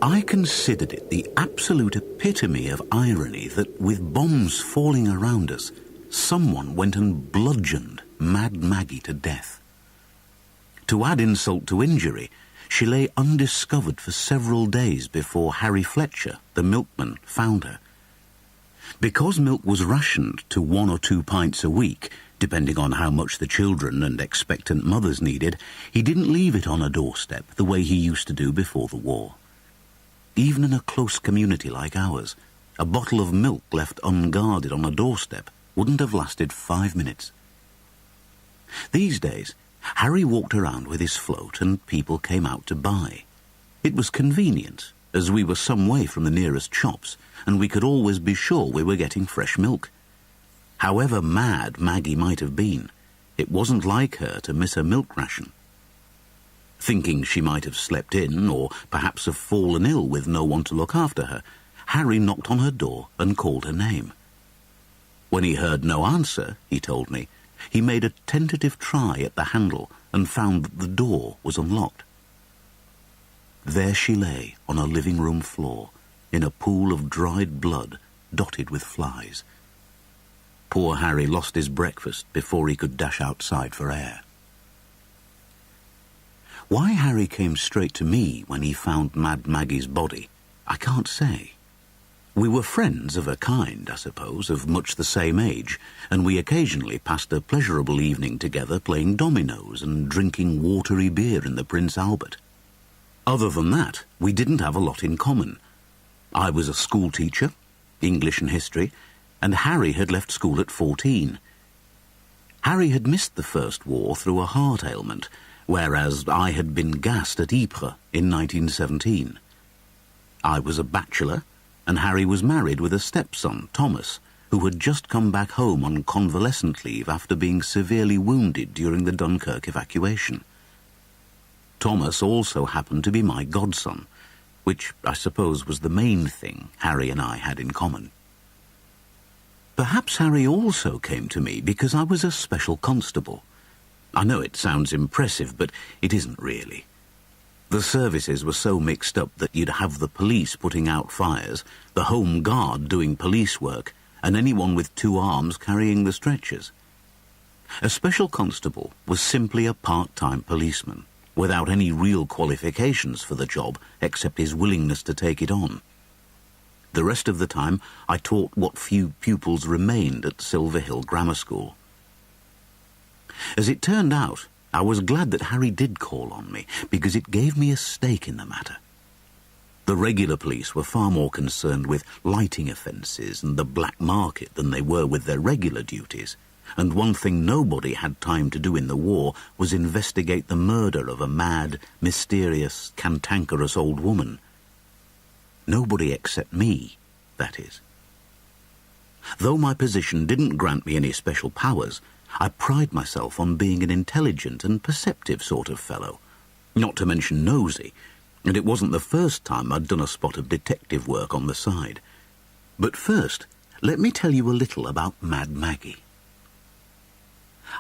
I considered it the absolute epitome of irony that, with bombs falling around us, someone went and bludgeoned Mad Maggie to death. To add insult to injury, she lay undiscovered for several days before Harry Fletcher, the milkman, found her. Because milk was rationed to 1 or 2 pints a week, depending on how much the children and expectant mothers needed, he didn't leave it on a doorstep the way he used to do before the war. Even in a close community like ours, a bottle of milk left unguarded on a doorstep wouldn't have lasted 5 minutes. These days, Harry walked around with his float and people came out to buy. It was convenient, as we were some way from the nearest shops, and we could always be sure we were getting fresh milk. However mad Maggie might have been, it wasn't like her to miss a milk ration. Thinking she might have slept in, or perhaps have fallen ill with no one to look after her, Harry knocked on her door and called her name. When he heard no answer, he told me, he made a tentative try at the handle and found that the door was unlocked. There she lay on a living room floor, in a pool of dried blood dotted with flies. Poor Harry lost his breakfast before he could dash outside for air. Why Harry came straight to me when he found Mad Maggie's body, I can't say. We were friends of a kind, I suppose, of much the same age, and we occasionally passed a pleasurable evening together playing dominoes and drinking watery beer in the Prince Albert. Other than that, we didn't have a lot in common. I was a school teacher, English and history, and Harry had left school at 14. Harry had missed the First War through a heart ailment, whereas I had been gassed at Ypres in 1917. I was a bachelor, and Harry was married with a stepson, Thomas, who had just come back home on convalescent leave after being severely wounded during the Dunkirk evacuation. Thomas also happened to be my godson, which I suppose was the main thing Harry and I had in common. Perhaps Harry also came to me because I was a special constable. I know it sounds impressive, but it isn't really. The services were so mixed up that you'd have the police putting out fires, the Home Guard doing police work, and anyone with 2 arms carrying the stretchers. A special constable was simply a part-time policeman, without any real qualifications for the job except his willingness to take it on. The rest of the time I taught what few pupils remained at Silver Hill Grammar School. As it turned out, I was glad that Harry did call on me, because it gave me a stake in the matter. The regular police were far more concerned with lighting offences and the black market than they were with their regular duties, and one thing nobody had time to do in the war was investigate the murder of a mad, mysterious, cantankerous old woman. Nobody except me, that is. Though my position didn't grant me any special powers, I pride myself on being an intelligent and perceptive sort of fellow, not to mention nosy, and it wasn't the first time I'd done a spot of detective work on the side. But first, let me tell you a little about Mad Maggie.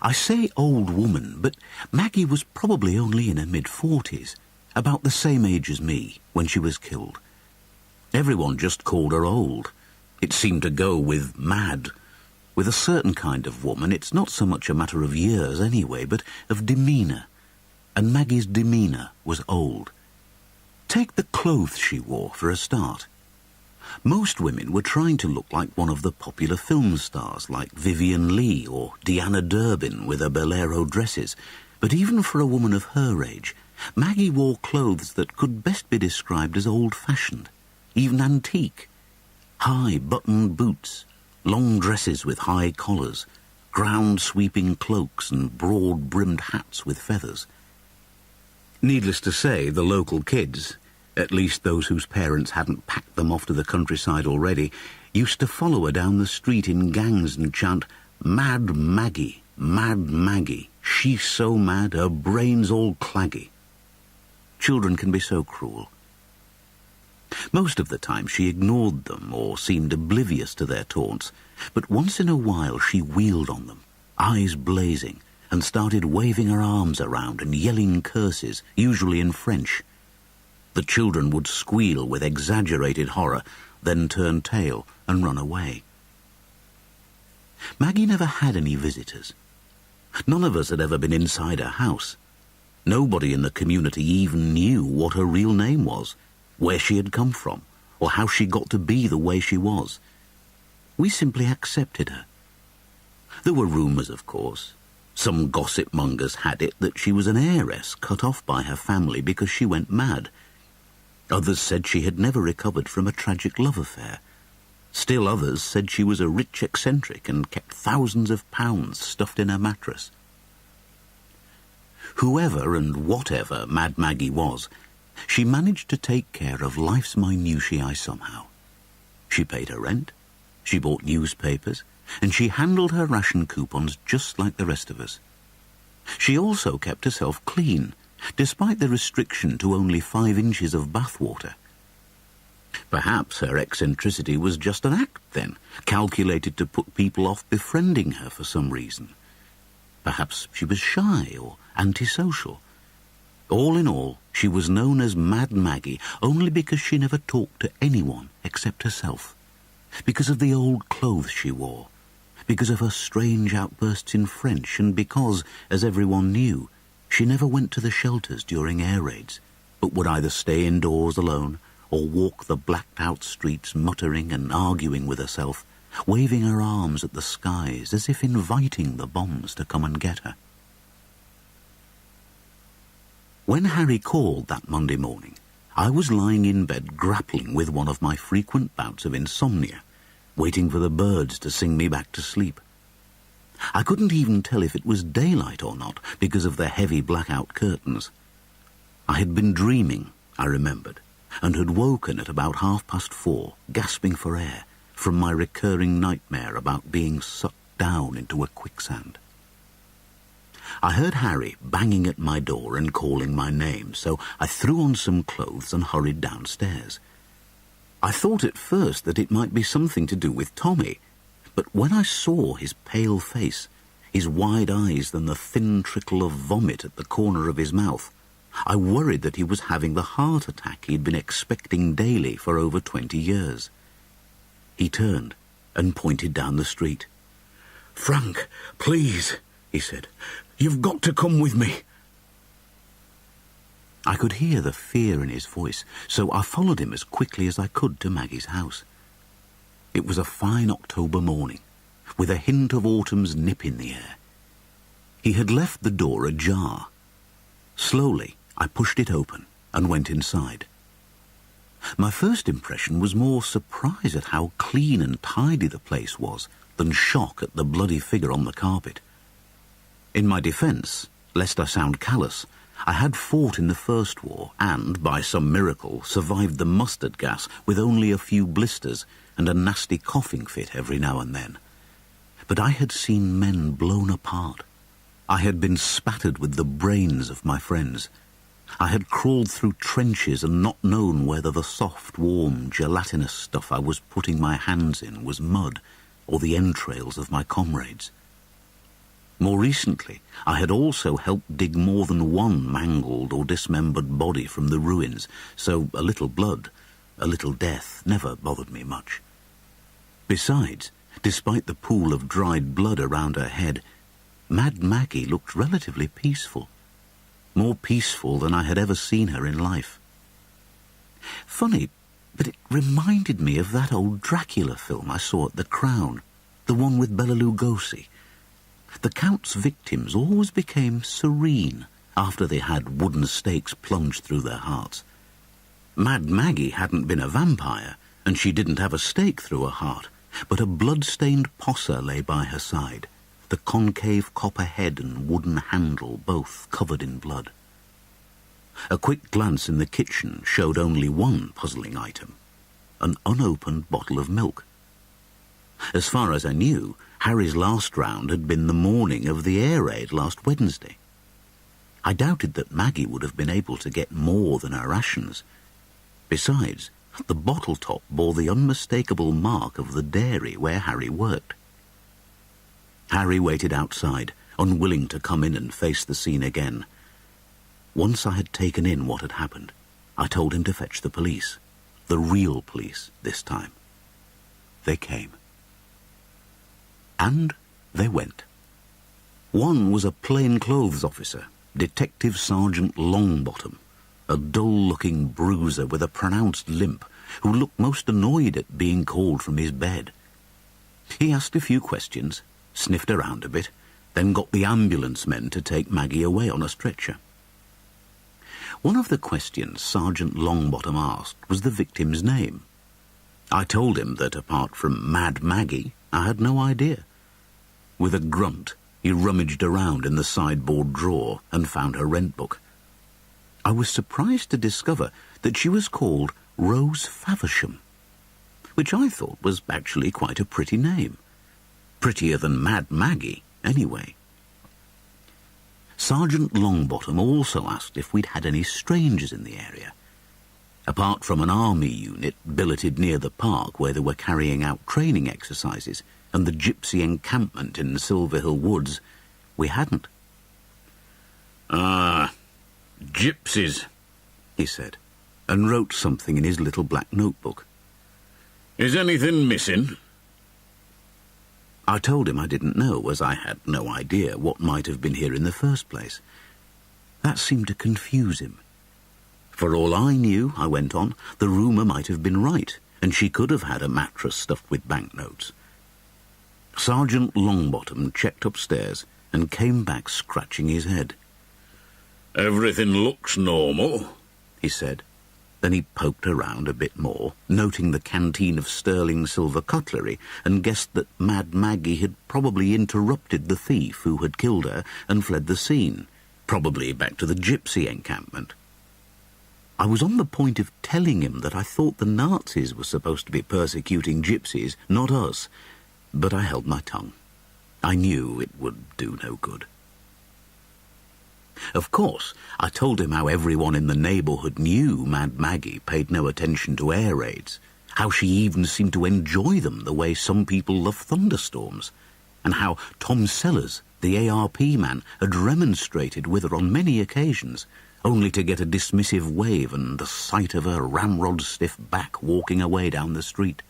I say old woman, but Maggie was probably only in her mid-40s, about the same age as me when she was killed. Everyone just called her old. It seemed to go with mad. With a certain kind of woman, it's not so much a matter of years anyway, but of demeanour. And Maggie's demeanour was old. Take the clothes she wore for a start. Most women were trying to look like one of the popular film stars, like Vivian Leigh or Deanna Durbin with her bolero dresses. But even for a woman of her age, Maggie wore clothes that could best be described as old-fashioned, even antique. High buttoned boots, long dresses with high collars, ground-sweeping cloaks and broad-brimmed hats with feathers. Needless to say, the local kids, at least those whose parents hadn't packed them off to the countryside already, used to follow her down the street in gangs and chant, "Mad Maggie, Mad Maggie, she's so mad, her brain's all claggy." Children can be so cruel. Most of the time she ignored them or seemed oblivious to their taunts, but once in a while she wheeled on them, eyes blazing, and started waving her arms around and yelling curses, usually in French. The children would squeal with exaggerated horror, then turn tail and run away. Maggie never had any visitors. None of us had ever been inside her house. Nobody in the community even knew what her real name was, where she had come from, or how she got to be the way she was. We simply accepted her. There were rumours, of course. Some gossip mongers had it that she was an heiress cut off by her family because she went mad. Others said she had never recovered from a tragic love affair. Still others said she was a rich eccentric and kept thousands of pounds stuffed in her mattress. Whoever and whatever Mad Maggie was, she managed to take care of life's minutiae somehow. She paid her rent, she bought newspapers, and she handled her ration coupons just like the rest of us. She also kept herself clean, despite the restriction to only 5 inches of bathwater. Perhaps her eccentricity was just an act, then, calculated to put people off befriending her for some reason. Perhaps she was shy or antisocial. All in all, she was known as Mad Maggie only because she never talked to anyone except herself, because of the old clothes she wore, because of her strange outbursts in French, and because, as everyone knew, she never went to the shelters during air raids, but would either stay indoors alone or walk the blacked-out streets muttering and arguing with herself, waving her arms at the skies as if inviting the bombs to come and get her. When Harry called that Monday morning, I was lying in bed grappling with one of my frequent bouts of insomnia, waiting for the birds to sing me back to sleep. I couldn't even tell if it was daylight or not because of the heavy blackout curtains. I had been dreaming, I remembered, and had woken at about 4:30, gasping for air, from my recurring nightmare about being sucked down into a quicksand. I heard Harry banging at my door and calling my name, so I threw on some clothes and hurried downstairs. I thought at first that it might be something to do with Tommy, but when I saw his pale face, his wide eyes and the thin trickle of vomit at the corner of his mouth, I worried that he was having the heart attack he'd been expecting daily for over 20 years. He turned and pointed down the street. "Frank, please," he said, "you've got to come with me." I could hear the fear in his voice, so I followed him as quickly as I could to Maggie's house. It was a fine October morning, with a hint of autumn's nip in the air. He had left the door ajar. Slowly, I pushed it open and went inside. My first impression was more surprise at how clean and tidy the place was than shock at the bloody figure on the carpet. In my defence, lest I sound callous, I had fought in the First War and, by some miracle, survived the mustard gas with only a few blisters and a nasty coughing fit every now and then. But I had seen men blown apart. I had been spattered with the brains of my friends. I had crawled through trenches and not known whether the soft, warm, gelatinous stuff I was putting my hands in was mud or the entrails of my comrades. More recently, I had also helped dig more than one mangled or dismembered body from the ruins, so a little blood, a little death never bothered me much. Besides, despite the pool of dried blood around her head, Mad Maggie looked relatively peaceful. More peaceful than I had ever seen her in life. Funny, but it reminded me of that old Dracula film I saw at the Crown, the one with Bela Lugosi. The Count's victims always became serene after they had wooden stakes plunged through their hearts. Mad Maggie hadn't been a vampire, and she didn't have a stake through her heart, but a blood-stained posser lay by her side, the concave copper head and wooden handle both covered in blood. A quick glance in the kitchen showed only one puzzling item, an unopened bottle of milk. As far as I knew, Harry's last round had been the morning of the air raid last Wednesday. I doubted that Maggie would have been able to get more than her rations. Besides, the bottle top bore the unmistakable mark of the dairy where Harry worked. Harry waited outside, unwilling to come in and face the scene again. Once I had taken in what had happened, I told him to fetch the police. The real police this time. They came. And they went. One was a plainclothes officer, Detective Sergeant Longbottom, a dull-looking bruiser with a pronounced limp, who looked most annoyed at being called from his bed. He asked a few questions, sniffed around a bit, then got the ambulance men to take Maggie away on a stretcher. One of the questions Sergeant Longbottom asked was the victim's name. I told him that apart from Mad Maggie, I had no idea. With a grunt, he rummaged around in the sideboard drawer and found her rent book. I was surprised to discover that she was called Rose Faversham, which I thought was actually quite a pretty name. Prettier than Mad Maggie, anyway. Sergeant Longbottom also asked if we'd had any strangers in the area. Apart from an army unit billeted near the park where they were carrying out training exercises and the gypsy encampment in Silver Hill Woods, we hadn't. "Ah, gypsies," he said, and wrote something in his little black notebook. "Is anything missing?" I told him I didn't know, as I had no idea what might have been here in the first place. That seemed to confuse him. For all I knew, I went on, the rumour might have been right, and she could have had a mattress stuffed with banknotes. Sergeant Longbottom checked upstairs and came back scratching his head. "Everything looks normal," he said. Then he poked around a bit more, noting the canteen of sterling silver cutlery, and guessed that Mad Maggie had probably interrupted the thief who had killed her and fled the scene, probably back to the gypsy encampment. I was on the point of telling him that I thought the Nazis were supposed to be persecuting gypsies, not us, but I held my tongue. I knew it would do no good. Of course, I told him how everyone in the neighbourhood knew Mad Maggie paid no attention to air raids, how she even seemed to enjoy them the way some people love thunderstorms, and how Tom Sellers, the ARP man, had remonstrated with her on many occasions, only to get a dismissive wave and the sight of her ramrod-stiff back walking away down the street.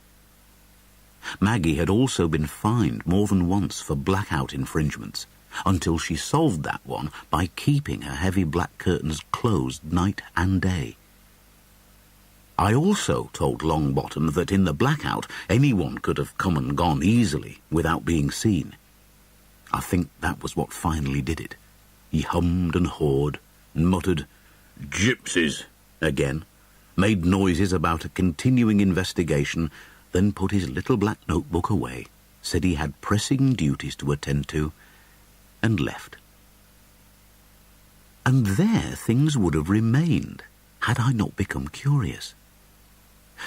Maggie had also been fined more than once for blackout infringements, until she solved that one by keeping her heavy black curtains closed night and day. I also told Longbottom that in the blackout anyone could have come and gone easily without being seen. I think that was what finally did it. He hummed and hawed and muttered, "Gypsies," again, made noises about a continuing investigation, then put his little black notebook away, said he had pressing duties to attend to, and left. And there things would have remained, had I not become curious.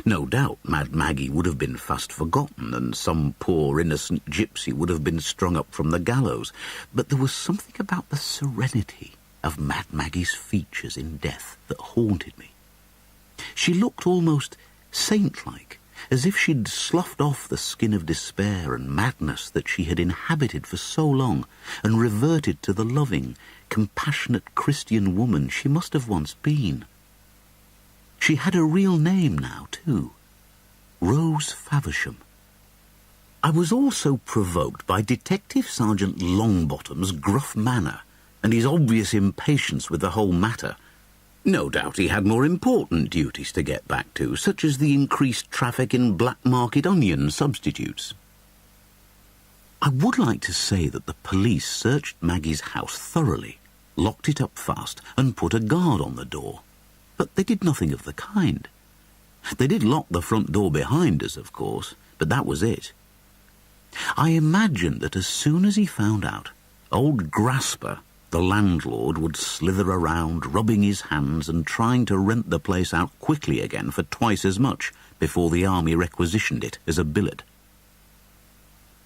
No doubt Mad Maggie would have been fast forgotten, and some poor innocent gypsy would have been strung up from the gallows, but there was something about the serenity of Mad Maggie's features in death that haunted me. She looked almost saint-like, as if she'd sloughed off the skin of despair and madness that she had inhabited for so long, and reverted to the loving, compassionate Christian woman she must have once been. She had a real name now, too. Rose Faversham. I was also provoked by Detective Sergeant Longbottom's gruff manner, and his obvious impatience with the whole matter. No doubt he had more important duties to get back to, such as the increased traffic in black market onion substitutes. I would like to say that the police searched Maggie's house thoroughly, locked it up fast, and put a guard on the door. But they did nothing of the kind. They did lock the front door behind us, of course, but that was it. I imagined that as soon as he found out, old Grasper, the landlord, would slither around, rubbing his hands and trying to rent the place out quickly again for twice as much before the army requisitioned it as a billet.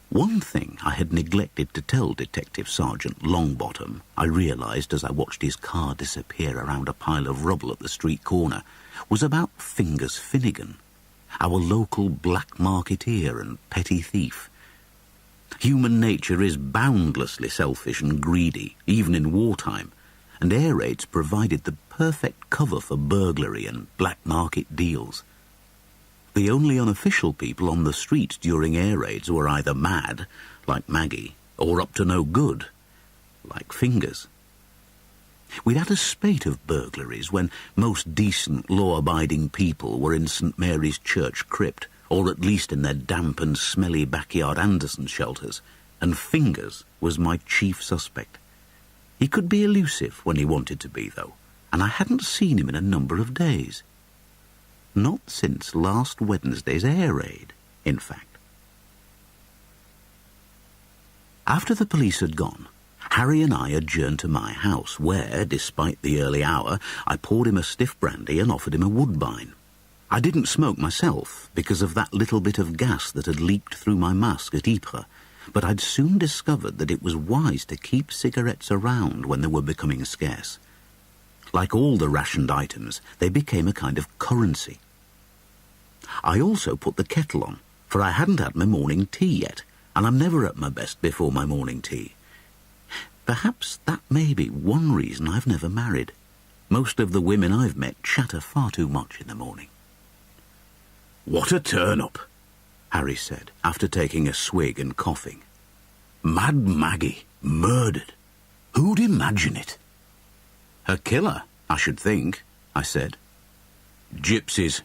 One thing I had neglected to tell Detective Sergeant Longbottom, I realised as I watched his car disappear around a pile of rubble at the street corner, was about Fingers Finnegan, our local black marketeer and petty thief. Human nature is boundlessly selfish and greedy, even in wartime, and air raids provided the perfect cover for burglary and black market deals. The only unofficial people on the street during air raids were either mad, like Maggie, or up to no good, like Fingers. We'd had a spate of burglaries when most decent, law-abiding people were in St. Mary's Church crypt, or at least in their damp and smelly backyard Anderson shelters, and Fingers was my chief suspect. He could be elusive when he wanted to be, though, and I hadn't seen him in a number of days. Not since last Wednesday's air raid, in fact. After the police had gone, Harry and I adjourned to my house where, despite the early hour, I poured him a stiff brandy and offered him a woodbine. I didn't smoke myself because of that little bit of gas that had leaked through my mask at Ypres, but I'd soon discovered that it was wise to keep cigarettes around when they were becoming scarce. Like all the rationed items, they became a kind of currency. I also put the kettle on, for I hadn't had my morning tea yet, and I'm never at my best before my morning tea. Perhaps that may be one reason I've never married. Most of the women I've met chatter far too much in the morning. "What a turn-up," Harry said, after taking a swig and coughing. "Mad Maggie, murdered. Who'd imagine it?" "A killer, I should think," I said. "Gypsies."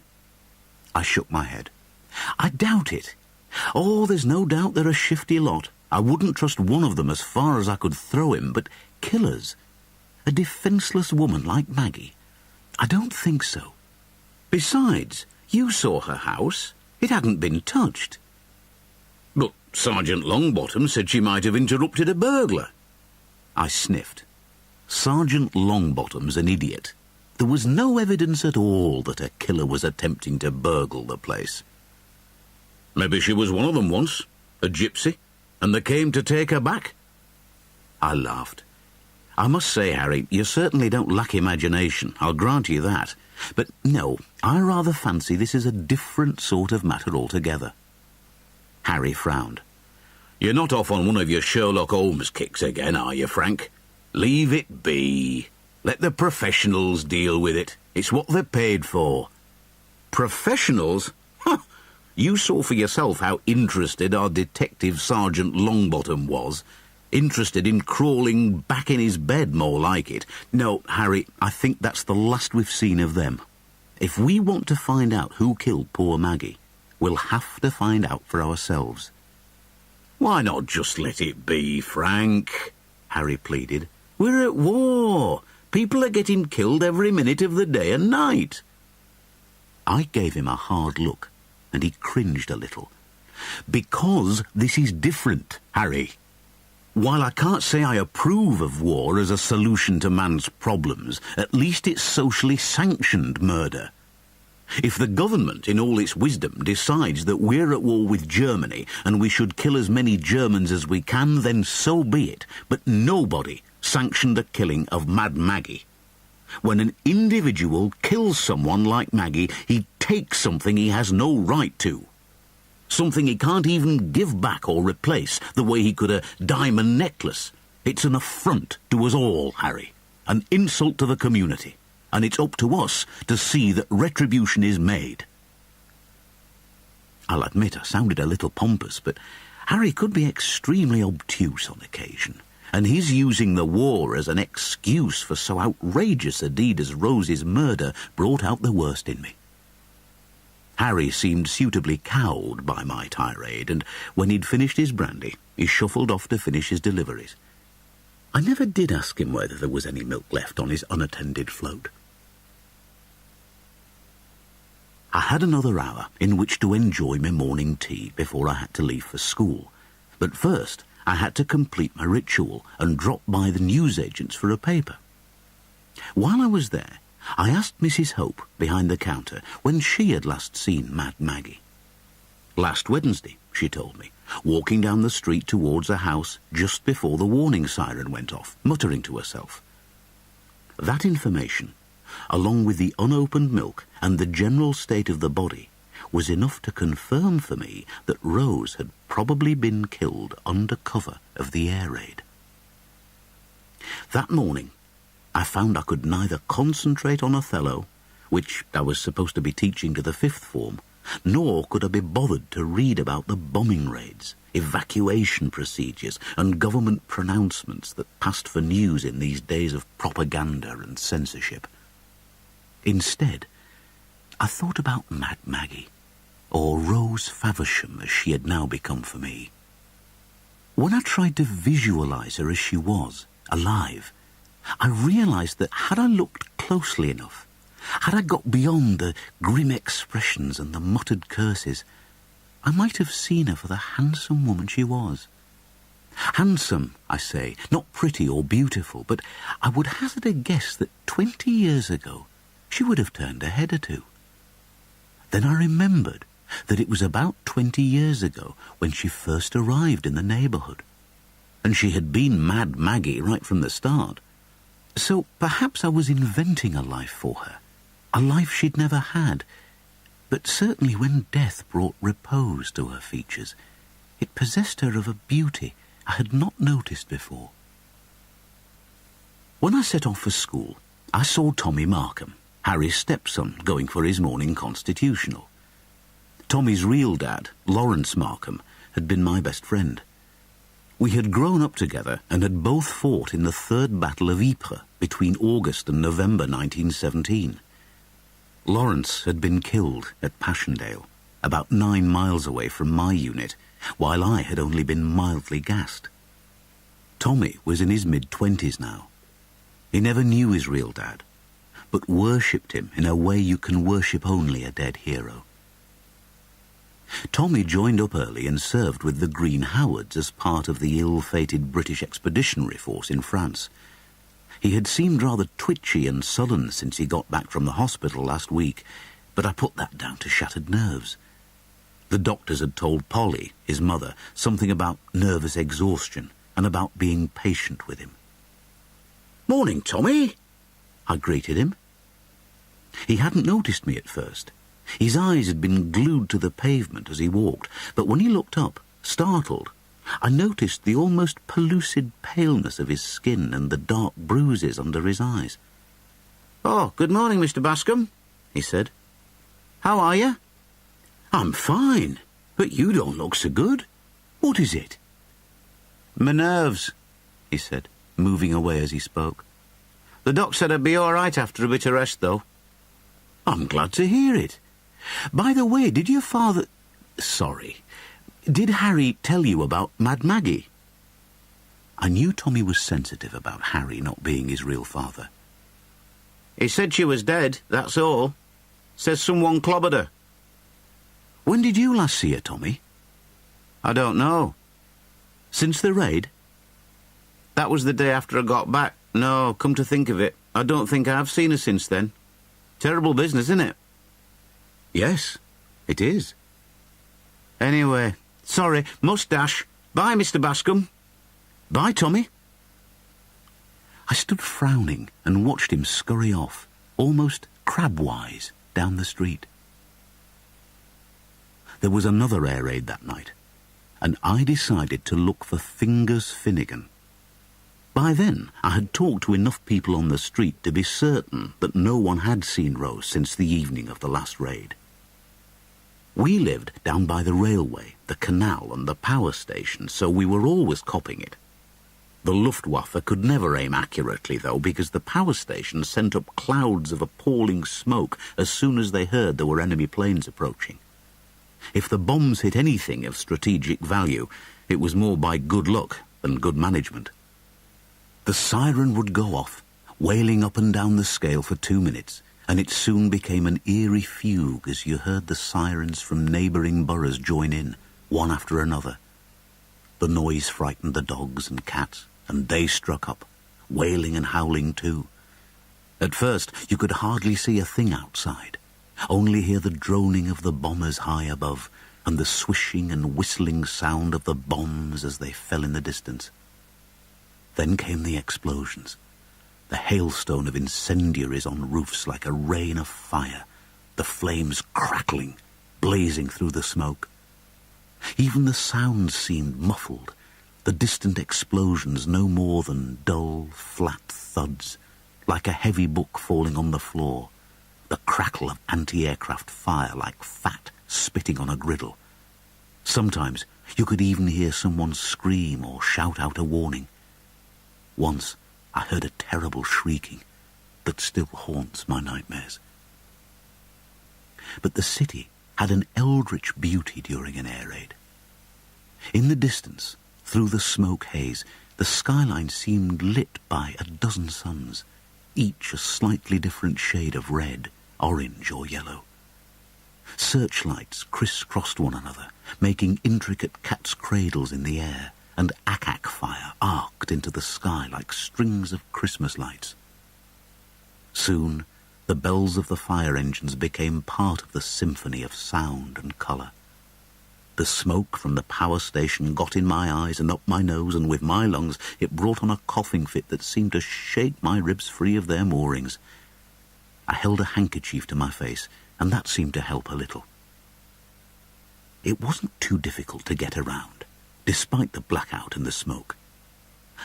I shook my head. "I doubt it. Oh, there's no doubt they're a shifty lot. I wouldn't trust one of them as far as I could throw him, but killers? A defenceless woman like Maggie? I don't think so. Besides, you saw her house. It hadn't been touched." "But Sergeant Longbottom said she might have interrupted a burglar." I sniffed. Sergeant Longbottom's an idiot. There was no evidence at all that a killer was attempting to burgle the place. "Maybe she was one of them once, a gypsy, and they came to take her back." I laughed. "I must say, Harry, you certainly don't lack imagination, I'll grant you that. But no, I rather fancy this is a different sort of matter altogether." Harry frowned. "You're not off on one of your Sherlock Holmes kicks again, are you, Frank? Leave it be. Let the professionals deal with it. It's what they're paid for." "Professionals? Huh! You saw for yourself how interested our detective Sergeant Longbottom was. Interested in crawling back in his bed, more like it. No, Harry, I think that's the last we've seen of them. If we want to find out who killed poor Maggie, we'll have to find out for ourselves." "Why not just let it be, Frank?" Harry pleaded. "We're at war. People are getting killed every minute of the day and night." I gave him a hard look, and he cringed a little. "Because this is different, Harry. While I can't say I approve of war as a solution to man's problems, at least it's socially sanctioned murder. If the government, in all its wisdom, decides that we're at war with Germany and we should kill as many Germans as we can, then so be it. But nobody sanctioned the killing of Mad Maggie. When an individual kills someone like Maggie, he takes something he has no right to. Something he can't even give back or replace, the way he could a diamond necklace. It's an affront to us all, Harry, an insult to the community, and it's up to us to see that retribution is made." I'll admit I sounded a little pompous, but Harry could be extremely obtuse on occasion, and his using the war as an excuse for so outrageous a deed as Rose's murder brought out the worst in me. Harry seemed suitably cowed by my tirade, and when he'd finished his brandy, he shuffled off to finish his deliveries. I never did ask him whether there was any milk left on his unattended float. I had another hour in which to enjoy my morning tea before I had to leave for school, but first I had to complete my ritual and drop by the newsagents for a paper. While I was there, I asked Mrs. Hope, behind the counter, when she had last seen Mad Maggie. "Last Wednesday," she told me, walking down the street towards a house just before the warning siren went off, muttering to herself. That information, along with the unopened milk and the general state of the body, was enough to confirm for me that Rose had probably been killed under cover of the air raid. That morning, I found I could neither concentrate on Othello, which I was supposed to be teaching to the fifth form, nor could I be bothered to read about the bombing raids, evacuation procedures, and government pronouncements that passed for news in these days of propaganda and censorship. Instead, I thought about Mad Maggie, or Rose Faversham as she had now become for me. When I tried to visualize her as she was, alive, I realized that had I looked closely enough, had I got beyond the grim expressions and the muttered curses, I might have seen her for the handsome woman she was. Handsome, I say, not pretty or beautiful, but I would hazard a guess that 20 years ago she would have turned a head or two. Then I remembered that it was about 20 years ago when she first arrived in the neighbourhood, and she had been Mad Maggie right from the start. So perhaps I was inventing a life for her, a life she'd never had, but certainly when death brought repose to her features, it possessed her of a beauty I had not noticed before. When I set off for school, I saw Tommy Markham, Harry's stepson, going for his morning constitutional. Tommy's real dad, Lawrence Markham, had been my best friend. We had grown up together and had both fought in the Third Battle of Ypres between August and November 1917. Lawrence had been killed at Passchendaele, about 9 miles away from my unit, while I had only been mildly gassed. Tommy was in his mid-20s now. He never knew his real dad, but worshipped him in a way you can worship only a dead hero. Tommy joined up early and served with the Green Howards as part of the ill-fated British Expeditionary Force in France. He had seemed rather twitchy and sullen since he got back from the hospital last week, but I put that down to shattered nerves. The doctors had told Polly, his mother, something about nervous exhaustion and about being patient with him. "Morning, Tommy," I greeted him. He hadn't noticed me at first. His eyes had been glued to the pavement as he walked, but when he looked up, startled, I noticed the almost pellucid paleness of his skin and the dark bruises under his eyes. "Oh, good morning, Mr. Bascom," he said. "How are you?" "I'm fine, but you don't look so good. What is it?" "My nerves," he said, moving away as he spoke. "The doc said I'd be all right after a bit of rest, though." "I'm glad to hear it. By the way, did your father... Did Harry tell you about Mad Maggie?" I knew Tommy was sensitive about Harry not being his real father. "He said she was dead, that's all. Says someone clobbered her." "When did you last see her, Tommy?" "I don't know." "Since the raid?" "That was the day after I got back. No, come to think of it, I don't think I've seen her since then. Terrible business, isn't it?" "Yes, it is." "Anyway, sorry, must dash. Bye, Mr. Bascom." "Bye, Tommy." I stood frowning and watched him scurry off, almost crab-wise, down the street. There was another air raid that night, and I decided to look for Fingers Finnegan. By then, I had talked to enough people on the street to be certain that no one had seen Rose since the evening of the last raid. We lived down by the railway, the canal and the power station, so we were always copping it. The Luftwaffe could never aim accurately, though, because the power station sent up clouds of appalling smoke as soon as they heard there were enemy planes approaching. If the bombs hit anything of strategic value, it was more by good luck than good management. The siren would go off, wailing up and down the scale for 2 minutes, and it soon became an eerie fugue as you heard the sirens from neighbouring boroughs join in, one after another. The noise frightened the dogs and cats, and they struck up, wailing and howling too. At first you could hardly see a thing outside, only hear the droning of the bombers high above, and the swishing and whistling sound of the bombs as they fell in the distance. Then came the explosions, the hailstone of incendiaries on roofs like a rain of fire, the flames crackling, blazing through the smoke. Even the sounds seemed muffled, the distant explosions no more than dull, flat thuds, like a heavy book falling on the floor, the crackle of anti-aircraft fire like fat spitting on a griddle. Sometimes you could even hear someone scream or shout out a warning. Once I heard a terrible shrieking that still haunts my nightmares. But the city had an eldritch beauty during an air raid. In the distance, through the smoke haze, the skyline seemed lit by a dozen suns, each a slightly different shade of red, orange or yellow. Searchlights crisscrossed one another, making intricate cat's cradles in the air, and ack-ack fire arced into the sky like strings of Christmas lights. Soon, the bells of the fire engines became part of the symphony of sound and colour. The smoke from the power station got in my eyes and up my nose, and with my lungs it brought on a coughing fit that seemed to shake my ribs free of their moorings. I held a handkerchief to my face, and that seemed to help a little. It wasn't too difficult to get around, despite the blackout and the smoke.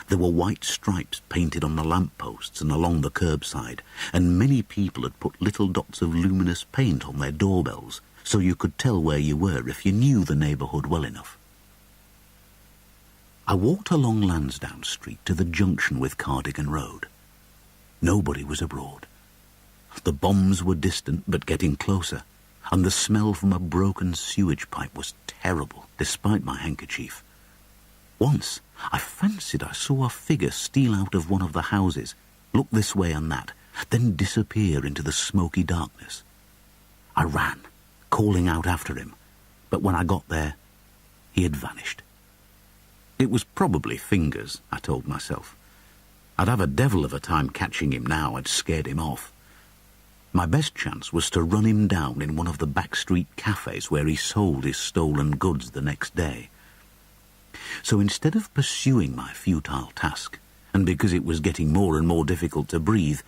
There were white stripes painted on the lampposts and along the curbside, and many people had put little dots of luminous paint on their doorbells, so you could tell where you were if you knew the neighbourhood well enough. I walked along Lansdowne Street to the junction with Cardigan Road. Nobody was abroad. The bombs were distant but getting closer, and the smell from a broken sewage pipe was terrible, despite my handkerchief. Once, I fancied I saw a figure steal out of one of the houses, look this way and that, then disappear into the smoky darkness. I ran, calling out after him, but when I got there, he had vanished. It was probably fingers, I told myself. I'd have a devil of a time catching him now. I'd scared him off. My best chance was to run him down in one of the backstreet cafes where he sold his stolen goods the next day. So instead of pursuing my futile task, and because it was getting more and more difficult to breathe,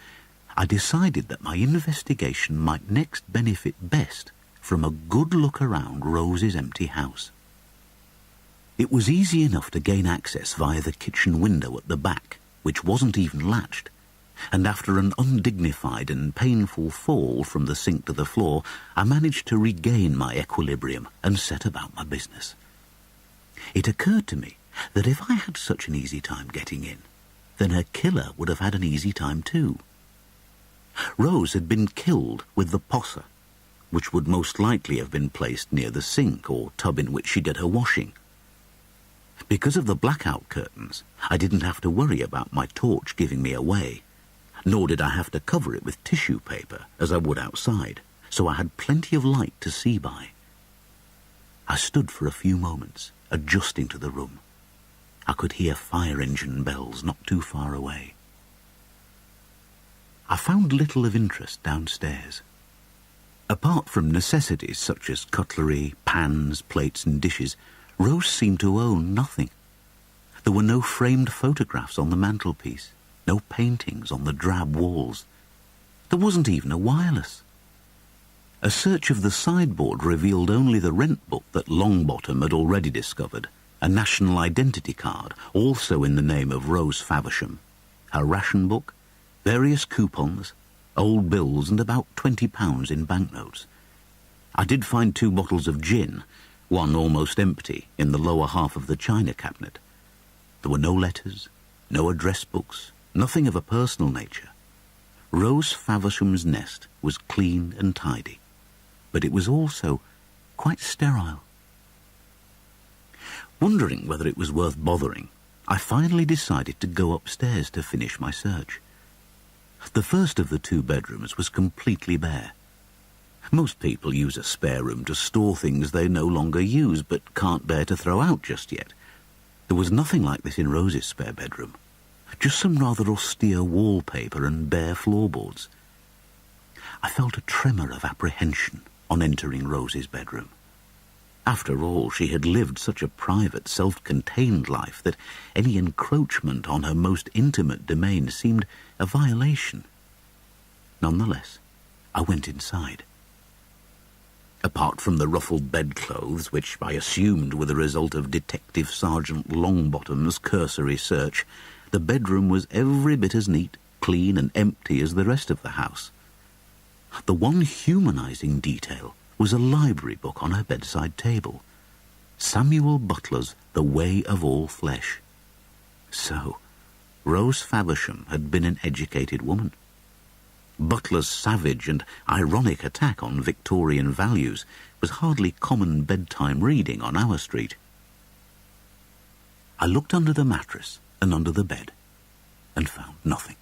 I decided that my investigation might next benefit best from a good look around Rose's empty house. It was easy enough to gain access via the kitchen window at the back, which wasn't even latched, and after an undignified and painful fall from the sink to the floor, I managed to regain my equilibrium and set about my business. It occurred to me that if I had such an easy time getting in, then her killer would have had an easy time too. Rose had been killed with the posser, which would most likely have been placed near the sink or tub in which she did her washing. Because of the blackout curtains, I didn't have to worry about my torch giving me away, nor did I have to cover it with tissue paper as I would outside, so I had plenty of light to see by. I stood for a few moments, adjusting to the room. I could hear fire engine bells not too far away. I found little of interest downstairs. Apart from necessities such as cutlery, pans, plates and dishes, Rose seemed to own nothing. There were no framed photographs on the mantelpiece, no paintings on the drab walls. There wasn't even a wireless. A search of the sideboard revealed only the rent book that Longbottom had already discovered, a national identity card, also in the name of Rose Faversham, her ration book, various coupons, old bills and about £20 in banknotes. I did find 2 bottles of gin, one almost empty, in the lower half of the china cabinet. There were no letters, no address books, nothing of a personal nature. Rose Faversham's nest was clean and tidy, but it was also quite sterile. Wondering whether it was worth bothering, I finally decided to go upstairs to finish my search. The first of the 2 bedrooms was completely bare. Most people use a spare room to store things they no longer use but can't bear to throw out just yet. There was nothing like this in Rose's spare bedroom, just some rather austere wallpaper and bare floorboards. I felt a tremor of apprehension on entering Rose's bedroom. After all, she had lived such a private, self-contained life that any encroachment on her most intimate domain seemed a violation. Nonetheless, I went inside. Apart from the ruffled bedclothes, which I assumed were the result of Detective Sergeant Longbottom's cursory search, the bedroom was every bit as neat, clean and empty as the rest of the house. The one humanizing detail was a library book on her bedside table. Samuel Butler's The Way of All Flesh. So, Rose Faversham had been an educated woman. Butler's savage and ironic attack on Victorian values was hardly common bedtime reading on our street. I looked under the mattress and under the bed and found nothing.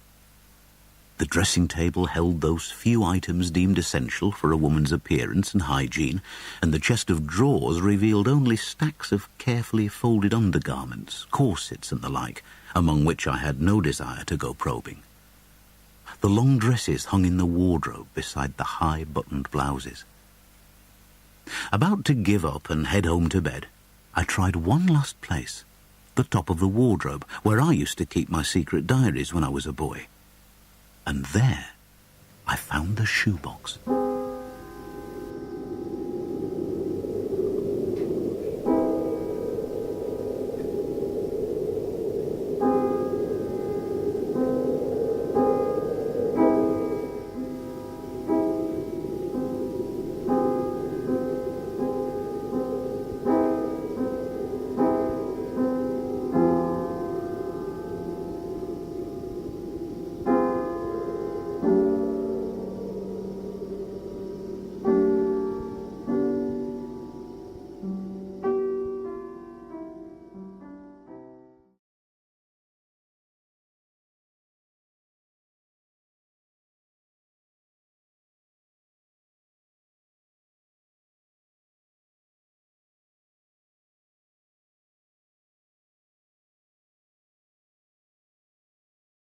The dressing table held those few items deemed essential for a woman's appearance and hygiene, and the chest of drawers revealed only stacks of carefully folded undergarments, corsets and the like, among which I had no desire to go probing. The long dresses hung in the wardrobe beside the high-buttoned blouses. About to give up and head home to bed, I tried one last place, the top of the wardrobe, where I used to keep my secret diaries when I was a boy. And there I found the shoebox.